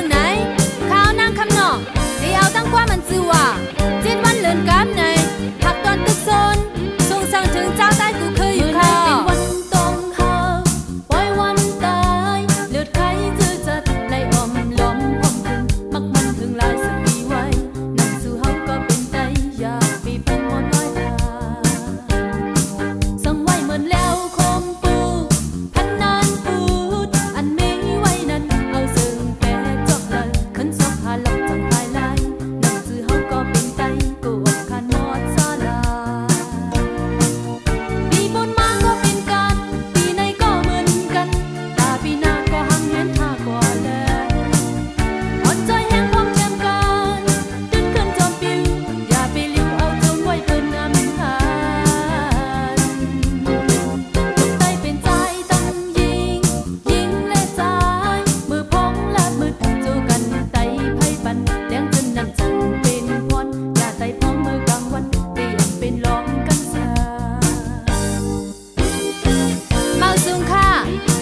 จังไหนข้าวนางคำนองที่เอาตั้งกว่ามันจือว่าจิตวันเลินกำในหักตอนตึกโซนส่งสั่งถึงเจ้าใต้กูเคยอยู่ค่ะเป็นวันตรงหาปล่อยวันตายเลือดไข้จือจัดไล่อมล้อมพองถึงมักมันถึงลายสปีไว้นั่งสู่เฮาก็เป็นใจอยากปีเป็นหมดร้อยตาสั่งไว้เหมือนแล้วคมปูพันนานปูดอันไม่ไว้นั้นเอาซึ่งแปะจบเลยขึ้นซอกหาหลับจังตายลายนั่งสู่เฮาก็เป็นใจกูอกคันหมดซาลาปีบนมาก็เป็นกันปีในก็เหมือนกันตาปีหน้าก็หังเห็นท่ากว่าแล้วอดใจแห้งพร้อมแจมกันดึงขึ้นจอมปิวอย่าไปลิ้วเอาจมไว้เปิ้นอำหารตกใจเป็นใจตั้งยิงและใจมือพองและมืดจูกันไตไพ่ปันเลี้ยงจนนั่งจังเป็นพรอย่าไตพร้อมมือกลางวันเตรียมเป็นล้อมกันซะเมาสูงค่ะ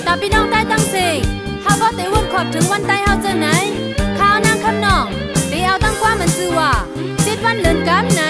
ตาพี่น้องใต้ตั้งเสกเฮาบ่ได้วนขอบถึงวันใต้เฮาจังไหนข้าวนางคำนองที่เอาตั้งกว่ามันจือว่าจิตวันเลินกำไหน